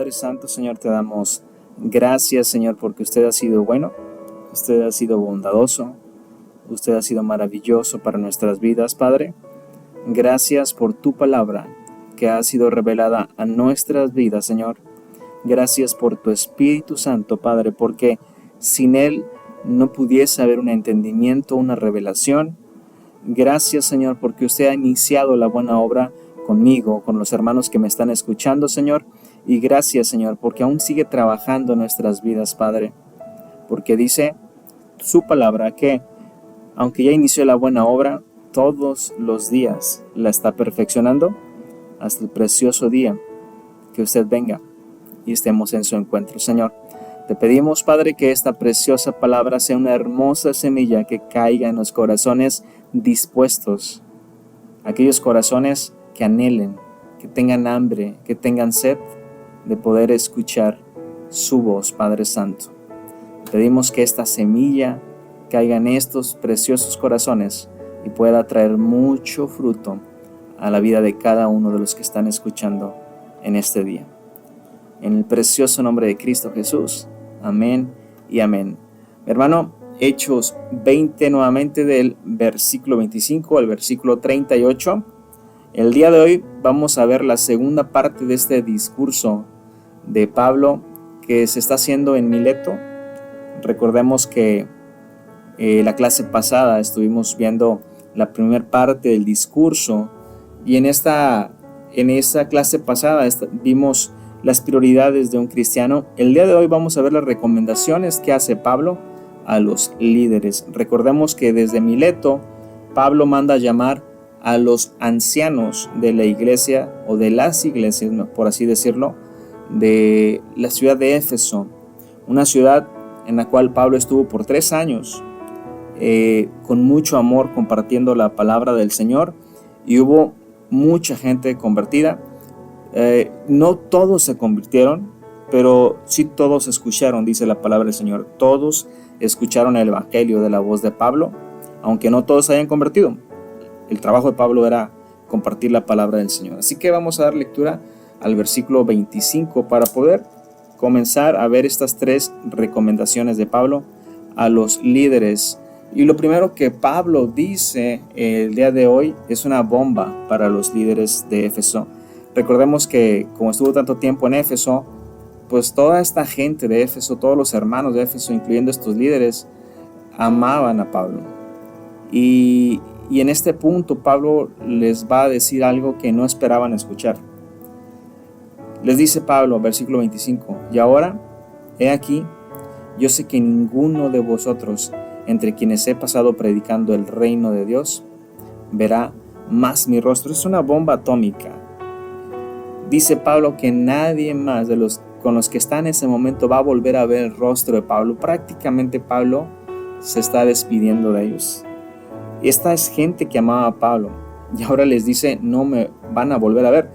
Padre Santo, Señor, te damos gracias, Señor, porque usted ha sido bueno, usted ha sido bondadoso, usted ha sido maravilloso para nuestras vidas, Padre. Gracias por tu palabra que ha sido revelada a nuestras vidas, Señor. Gracias por tu Espíritu Santo, Padre, porque sin Él no pudiese haber un entendimiento, una revelación. Gracias, Señor, porque usted ha iniciado la buena obra conmigo, con los hermanos que me están escuchando, Señor. Y gracias, Señor, porque aún sigue trabajando en nuestras vidas, Padre. Porque dice su palabra que, aunque ya inició la buena obra, todos los días la está perfeccionando hasta el precioso día que usted venga y estemos en su encuentro, Señor. Te pedimos, Padre, que esta preciosa palabra sea una hermosa semilla que caiga en los corazones dispuestos, aquellos corazones que anhelen, que tengan hambre, que tengan sed de poder escuchar su voz, Padre Santo. Pedimos que esta semilla caiga en estos preciosos corazones y pueda traer mucho fruto a la vida de cada uno de los que están escuchando en este día. En el precioso nombre de Cristo Jesús. Amén y amén. Mi hermano, Hechos 20 nuevamente del versículo 25 al versículo 38. El día de hoy vamos a ver la segunda parte de este discurso de Pablo que se está haciendo en Mileto. Recordemos que la clase pasada estuvimos viendo la primera parte del discurso y en esa clase pasada vimos las prioridades de un cristiano. El día de hoy vamos a ver las recomendaciones que hace Pablo a los líderes. Recordemos que desde Mileto, Pablo manda llamar a los ancianos de la iglesia o de las iglesias, por así decirlo, de la ciudad de Éfeso, una ciudad en la cual Pablo estuvo por 3 años con mucho amor compartiendo la palabra del Señor, y hubo mucha gente convertida. No todos se convirtieron, pero sí todos escucharon, dice la palabra del Señor. Todos escucharon el evangelio de la voz de Pablo, aunque no todos se hayan convertido. El trabajo de Pablo era compartir la palabra del Señor. Así que vamos a dar lectura al versículo 25 para poder comenzar a ver estas 3 recomendaciones de Pablo a los líderes. Y lo primero que Pablo dice el día de hoy es una bomba para los líderes de Éfeso. Recordemos que como estuvo tanto tiempo en Éfeso, pues toda esta gente de Éfeso, todos los hermanos de Éfeso, incluyendo estos líderes, amaban a Pablo. Y en este punto Pablo les va a decir algo que no esperaban escuchar. Les dice Pablo, versículo 25, y ahora, he aquí, yo sé que ninguno de vosotros, entre quienes he pasado predicando el reino de Dios, verá más mi rostro. Es una bomba atómica. Dice Pablo que nadie más de los con los que está en ese momento va a volver a ver el rostro de Pablo. Prácticamente Pablo se está despidiendo de ellos. Esta es gente que amaba a Pablo y ahora les dice no me van a volver a ver.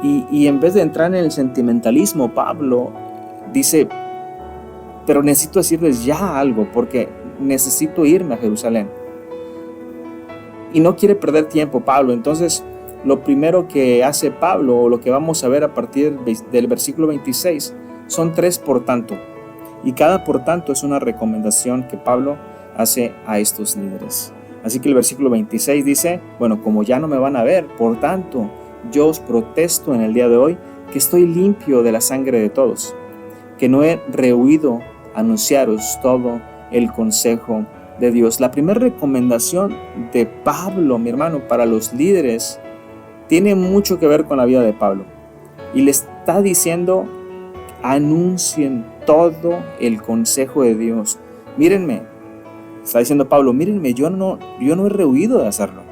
Y en vez de entrar en el sentimentalismo, Pablo dice, pero necesito decirles ya algo porque necesito irme a Jerusalén. Y no quiere perder tiempo Pablo. Entonces lo primero que hace Pablo, o lo que vamos a ver a partir del versículo 26, son 3 por tanto. Y cada por tanto es una recomendación que Pablo hace a estos líderes. Así que el versículo 26 dice, bueno, como ya no me van a ver, por tanto, yo os protesto en el día de hoy que estoy limpio de la sangre de todos, que no he rehuido anunciaros todo el consejo de Dios. La primera recomendación de Pablo, mi hermano, para los líderes, tiene mucho que ver con la vida de Pablo. Y le está diciendo, anuncien todo el consejo de Dios. Mírenme, está diciendo Pablo, mírenme, yo no he rehuido de hacerlo.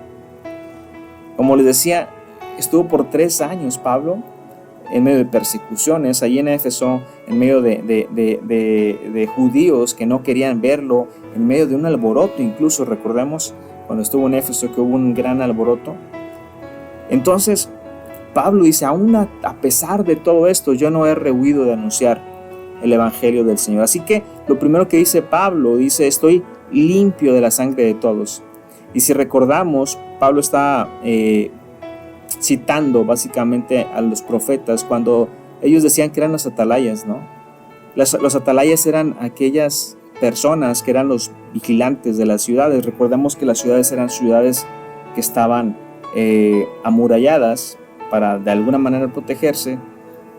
Como les decía, estuvo por 3 años Pablo en medio de persecuciones, allí en Éfeso, en medio de judíos que no querían verlo, en medio de un alboroto, incluso recordemos cuando estuvo en Éfeso que hubo un gran alboroto. Entonces Pablo dice, aún a pesar de todo esto, yo no he rehuido de anunciar el evangelio del Señor. Así que lo primero que dice Pablo, dice, estoy limpio de la sangre de todos. Y si recordamos, Pablo está citando básicamente a los profetas cuando ellos decían que eran los atalayas, ¿no? Los atalayas eran aquellas personas que eran los vigilantes de las ciudades. Recordemos que las ciudades eran ciudades que estaban amuralladas para de alguna manera protegerse,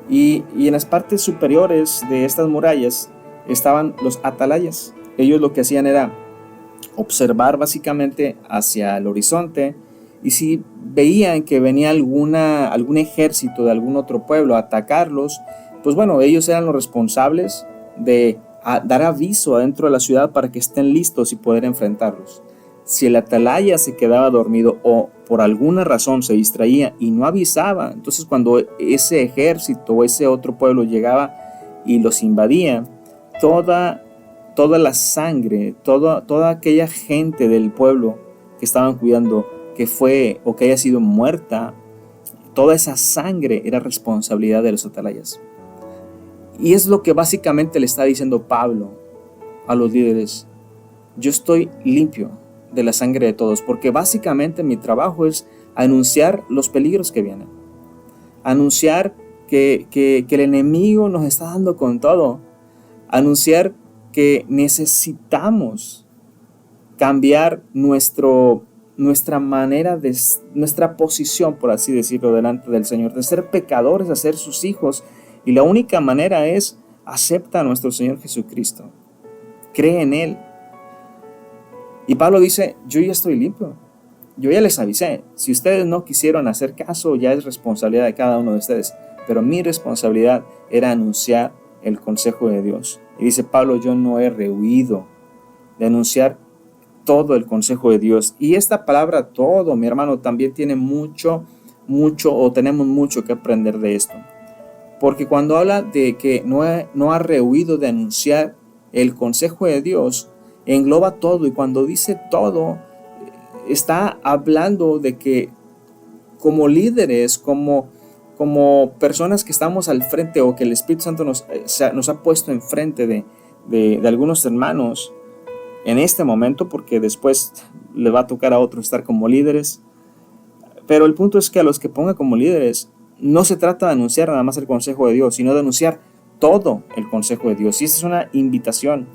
y en las partes superiores de estas murallas estaban los atalayas. Ellos lo que hacían era observar básicamente hacia el horizonte, y si veían que venía algún ejército de algún otro pueblo a atacarlos, pues bueno, ellos eran los responsables de dar aviso adentro de la ciudad para que estén listos y poder enfrentarlos. Si el atalaya se quedaba dormido o por alguna razón se distraía y no avisaba, entonces cuando ese ejército o ese otro pueblo llegaba y los invadía, toda la sangre, toda aquella gente del pueblo que estaban cuidando que fue o que haya sido muerta, toda esa sangre era responsabilidad de los atalayas. Y es lo que básicamente le está diciendo Pablo a los líderes: yo estoy limpio de la sangre de todos, porque básicamente mi trabajo es anunciar los peligros que vienen, anunciar que el enemigo nos está dando con todo, anunciar que necesitamos cambiar nuestra manera nuestra posición, por así decirlo, delante del Señor, de ser pecadores a ser sus hijos, y la única manera es: acepta a nuestro Señor Jesucristo, cree en Él. Y Pablo dice: yo ya estoy limpio, yo ya les avisé, si ustedes no quisieron hacer caso, ya es responsabilidad de cada uno de ustedes, pero mi responsabilidad era anunciar el consejo de Dios. Y dice Pablo: yo no he rehuido de anunciar todo el consejo de Dios. Y esta palabra todo, mi hermano, también tiene tenemos mucho que aprender de esto. Porque cuando habla de que no ha rehuido de anunciar el consejo de Dios, engloba todo. Y cuando dice todo, está hablando de que como líderes, como personas que estamos al frente, o que el Espíritu Santo nos ha puesto enfrente de algunos hermanos en este momento, porque después le va a tocar a otros estar como líderes. Pero el punto es que a los que ponga como líderes, no se trata de anunciar nada más el consejo de Dios, sino de anunciar todo el consejo de Dios. Y esta es una invitación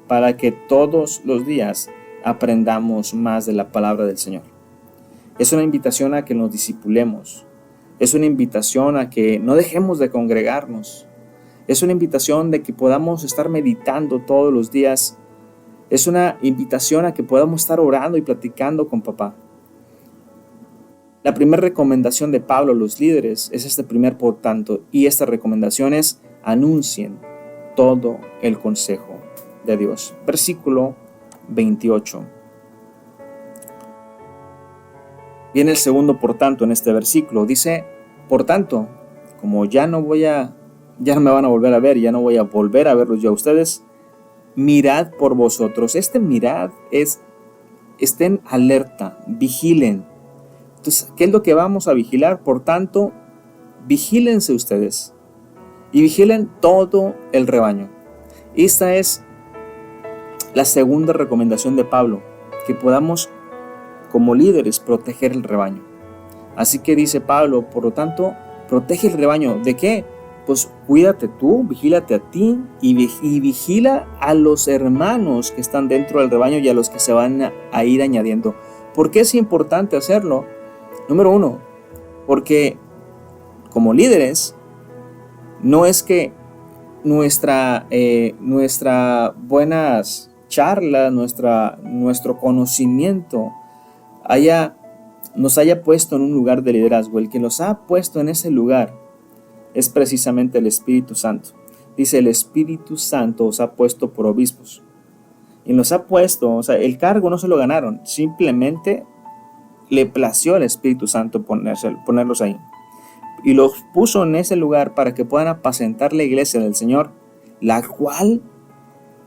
para que todos los días aprendamos más de la palabra del Señor. Es una invitación a que nos discipulemos. Es una invitación a que no dejemos de congregarnos. Es una invitación de que podamos estar meditando todos los días. Es una invitación a que podamos estar orando y platicando con papá. La primera recomendación de Pablo a los líderes es este primer por tanto, y esta recomendación es: anuncien todo el consejo de Dios. Versículo 28. Viene el segundo por tanto en este versículo. Dice: por tanto, como ya no me van a volver a ver, ya no voy a volver a verlos yo a ustedes, mirad por vosotros. Este mirad es: estén alerta, vigilen. Entonces, ¿qué es lo que vamos a vigilar? Por tanto, vigílense ustedes y vigilen todo el rebaño. Esta es la segunda recomendación de Pablo, que podamos como líderes proteger el rebaño. Así que dice Pablo: por lo tanto, protege el rebaño. ¿De qué? Pues cuídate tú, vigílate a ti y vigila a los hermanos que están dentro del rebaño y a los que se van a ir añadiendo. ¿Por qué es importante hacerlo? Número uno, porque como líderes, no es que nuestra buenas charlas, nuestro conocimiento nos haya puesto en un lugar de liderazgo. El que nos ha puesto en ese lugar es precisamente el Espíritu Santo. Dice: el Espíritu Santo os ha puesto por obispos. Y nos ha puesto, el cargo no se lo ganaron, simplemente le plació al Espíritu Santo ponerlos ahí. Y los puso en ese lugar para que puedan apacentar la iglesia del Señor, la cual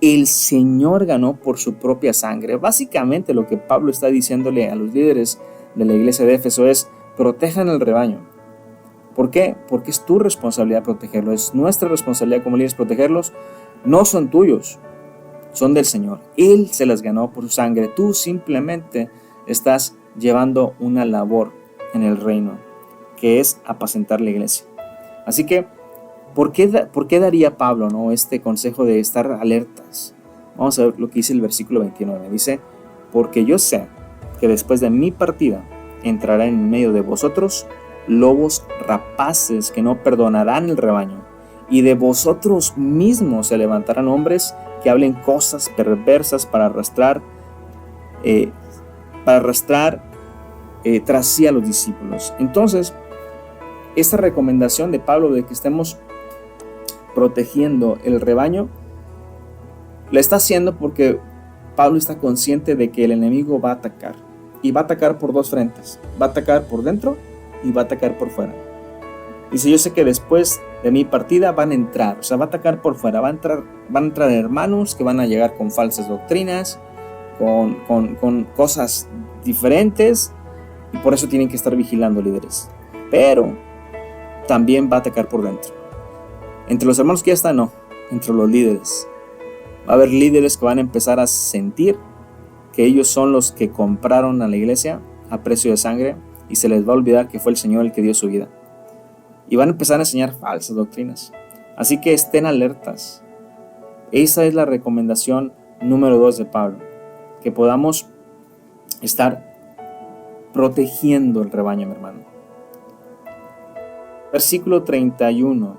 el Señor ganó por su propia sangre. Básicamente lo que Pablo está diciéndole a los líderes de la iglesia de Éfeso es: protejan el rebaño. ¿Por qué? Porque es tu responsabilidad protegerlo, es nuestra responsabilidad como líderes protegerlos. No son tuyos, son del Señor. Él se las ganó por su sangre. Tú simplemente estás llevando una labor en el reino, que es apacentar la iglesia. Así que por qué daría Pablo, ¿no?, este consejo de estar alertas? Vamos a ver lo que dice el versículo 29. Dice, porque yo sé que después de mi partida entrará en medio de vosotros lobos rapaces que no perdonarán el rebaño, y de vosotros mismos se levantarán hombres que hablen cosas perversas para arrastrar tras sí a los discípulos. Entonces, esta recomendación de Pablo de que estemos protegiendo el rebaño, la está haciendo porque Pablo está consciente de que el enemigo va a atacar. Y va a atacar por dos frentes. Va a atacar por dentro y va a atacar por fuera. Dice, yo sé que después de mi partida van a entrar. O sea, va a atacar por fuera. Van a entrar hermanos que van a llegar con falsas doctrinas, con cosas diferentes. Y por eso tienen que estar vigilando, líderes. Pero también va a atacar por dentro. Entre los hermanos que ya están, no. Entre los líderes. Va a haber líderes que van a empezar a sentir que ellos son los que compraron a la iglesia a precio de sangre, y se les va a olvidar que fue el Señor el que dio su vida. Y van a empezar a enseñar falsas doctrinas. Así que estén alertas. Esa es la recomendación número 2 de Pablo. Que podamos estar protegiendo el rebaño, mi hermano. Versículo 31.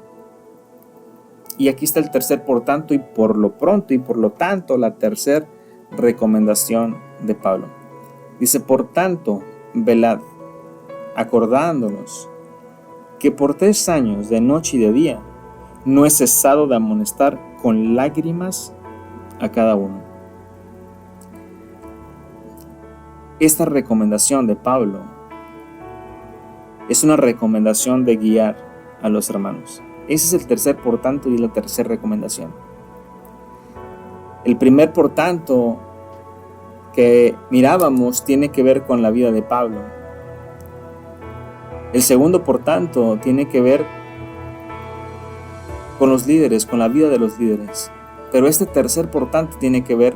Y aquí está el tercer por tanto y por lo pronto y por lo tanto, la tercera recomendación de Pablo. Dice, por tanto, velad, acordándonos que por 3 años de noche y de día no he cesado de amonestar con lágrimas a cada uno. Esta recomendación de Pablo es una recomendación de guiar a los hermanos. Ese es el tercer por tanto y la tercera recomendación. El primer por tanto que mirábamos tiene que ver con la vida de Pablo. El segundo por tanto tiene que ver con los líderes, con la vida de los líderes. Pero este tercer por tanto tiene que ver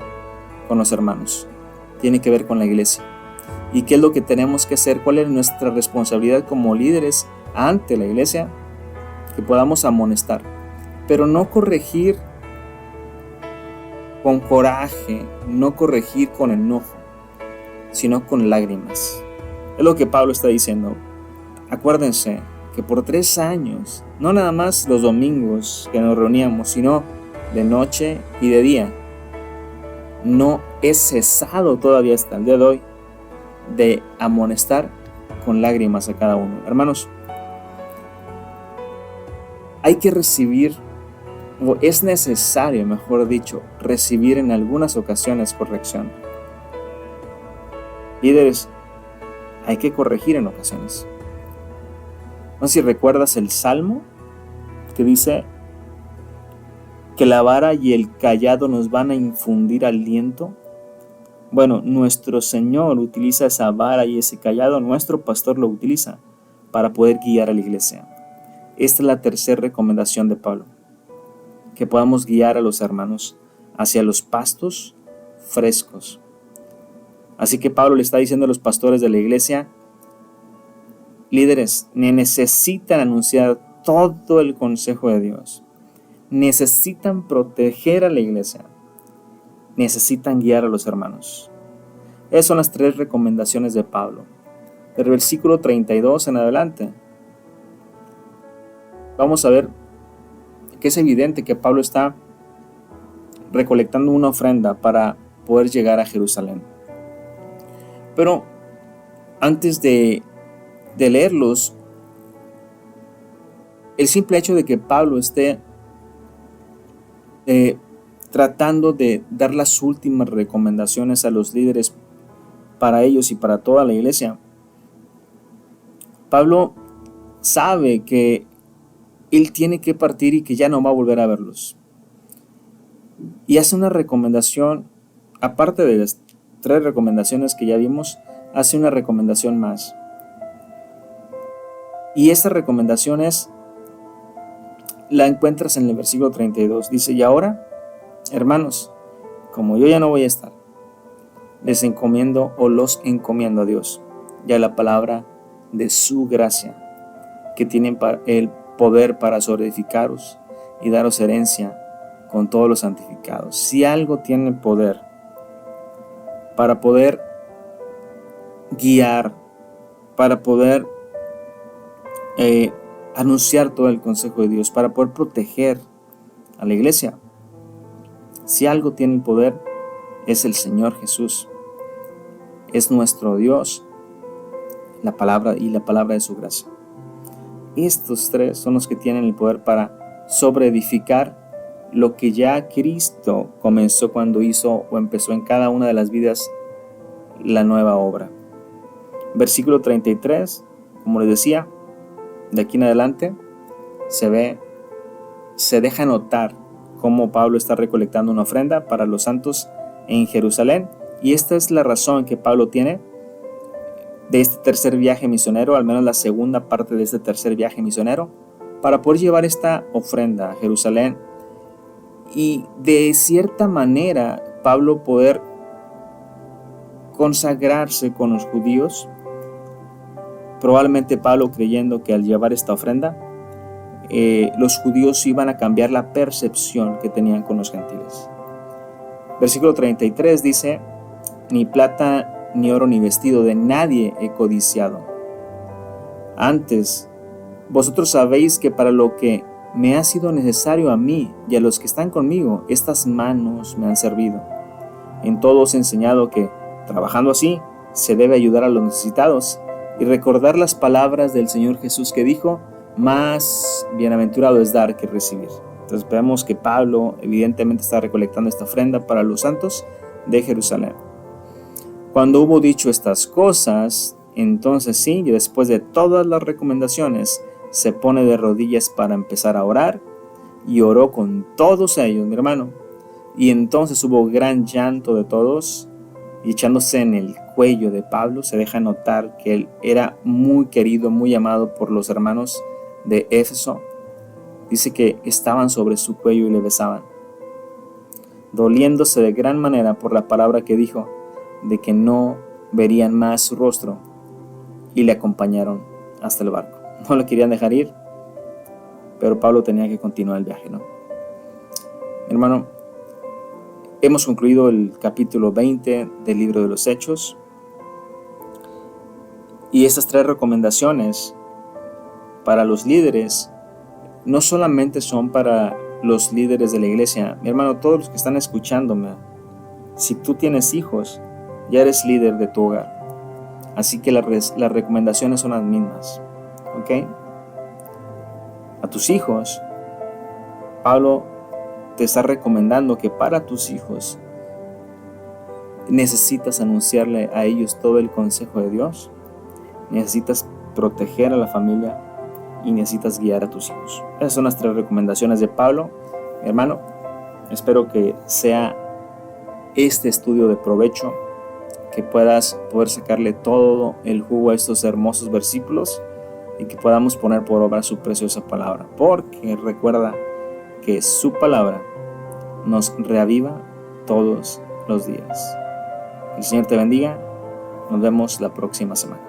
con los hermanos, tiene que ver con la iglesia. ¿Y qué es lo que tenemos que hacer? ¿Cuál es nuestra responsabilidad como líderes ante la iglesia? Que podamos amonestar, pero no corregir con coraje, no corregir con enojo, sino con lágrimas. Es lo que Pablo está diciendo. Acuérdense que por 3 años, no nada más los domingos que nos reuníamos, sino de noche y de día, no he cesado todavía hasta el día de hoy de amonestar con lágrimas a cada uno. Hermanos, hay que recibir, o es necesario, mejor dicho, recibir en algunas ocasiones corrección. Líderes, hay que corregir en ocasiones. No sé si recuerdas el Salmo que dice que la vara y el cayado nos van a infundir aliento. Bueno, nuestro Señor utiliza esa vara y ese cayado, nuestro pastor lo utiliza para poder guiar a la iglesia. Esta es la tercera recomendación de Pablo, que podamos guiar a los hermanos hacia los pastos frescos. Así que Pablo le está diciendo a los pastores de la iglesia, líderes, necesitan anunciar todo el consejo de Dios, necesitan proteger a la iglesia, necesitan guiar a los hermanos. Esas son las 3 recomendaciones de Pablo. Del versículo 32 en adelante, vamos a ver que es evidente que Pablo está recolectando una ofrenda para poder llegar a Jerusalén. Pero antes de leerlos, el simple hecho de que Pablo esté tratando de dar las últimas recomendaciones a los líderes para ellos y para toda la iglesia, Pablo sabe que él tiene que partir y que ya no va a volver a verlos. Y hace una recomendación, aparte de las 3 recomendaciones que ya vimos, hace una recomendación más. Y esta recomendación la encuentras en el versículo 32. Dice, y ahora, hermanos, como yo ya no voy a estar, les encomiendo o los encomiendo a Dios y a la palabra de su gracia que tienen poder para sobreedificaros y daros herencia con todos los santificados. Si algo tiene poder para poder guiar, para poder anunciar todo el consejo de Dios, para poder proteger a la iglesia, si algo tiene el poder, es el Señor Jesús. Es nuestro Dios, la palabra y la palabra de su gracia. Estos tres son los que tienen el poder para sobreedificar lo que ya Cristo comenzó cuando hizo o empezó en cada una de las vidas la nueva obra. Versículo 33, como les decía, de aquí en adelante se deja notar cómo Pablo está recolectando una ofrenda para los santos en Jerusalén, y esta es la razón que Pablo tiene de este tercer viaje misionero, al menos la segunda parte de este tercer viaje misionero, para poder llevar esta ofrenda a Jerusalén y de cierta manera Pablo poder consagrarse con los judíos. Probablemente Pablo creyendo que al llevar esta ofrenda los judíos iban a cambiar la percepción que tenían con los gentiles. Versículo 33 dice: ni plata ni oro ni vestido de nadie he codiciado. Antes, vosotros sabéis que para lo que me ha sido necesario a mí y a los que están conmigo, estas manos me han servido. En todo os he enseñado que, trabajando así, se debe ayudar a los necesitados y recordar las palabras del Señor Jesús que dijo: más bienaventurado es dar que recibir. Entonces vemos que Pablo evidentemente está recolectando esta ofrenda para los santos de Jerusalén. Cuando hubo dicho estas cosas, entonces sí, y después de todas las recomendaciones, se pone de rodillas para empezar a orar, y oró con todos ellos, mi hermano. Y entonces hubo gran llanto de todos, y echándose en el cuello de Pablo, se deja notar que él era muy querido, muy amado por los hermanos de Éfeso. Dice que estaban sobre su cuello y le besaban, doliéndose de gran manera por la palabra que dijo, de que no verían más su rostro, y le acompañaron hasta el barco. No le querían dejar ir, pero Pablo tenía que continuar el viaje, ¿no? Hermano, hemos concluido el capítulo 20 del libro de los Hechos, y estas tres recomendaciones para los líderes no solamente son para los líderes de la iglesia. Mi hermano, todos los que están escuchándome, si tú tienes hijos, ya eres líder de tu hogar. Así que las recomendaciones son las mismas. ¿Ok? A tus hijos, Pablo te está recomendando que para tus hijos necesitas anunciarle a ellos todo el consejo de Dios. Necesitas proteger a la familia y necesitas guiar a tus hijos. Esas son las tres recomendaciones de Pablo. Hermano, espero que sea este estudio de provecho, que puedas poder sacarle todo el jugo a estos hermosos versículos y que podamos poner por obra su preciosa palabra, porque recuerda que su palabra nos reaviva todos los días. Que el Señor te bendiga. Nos vemos la próxima semana.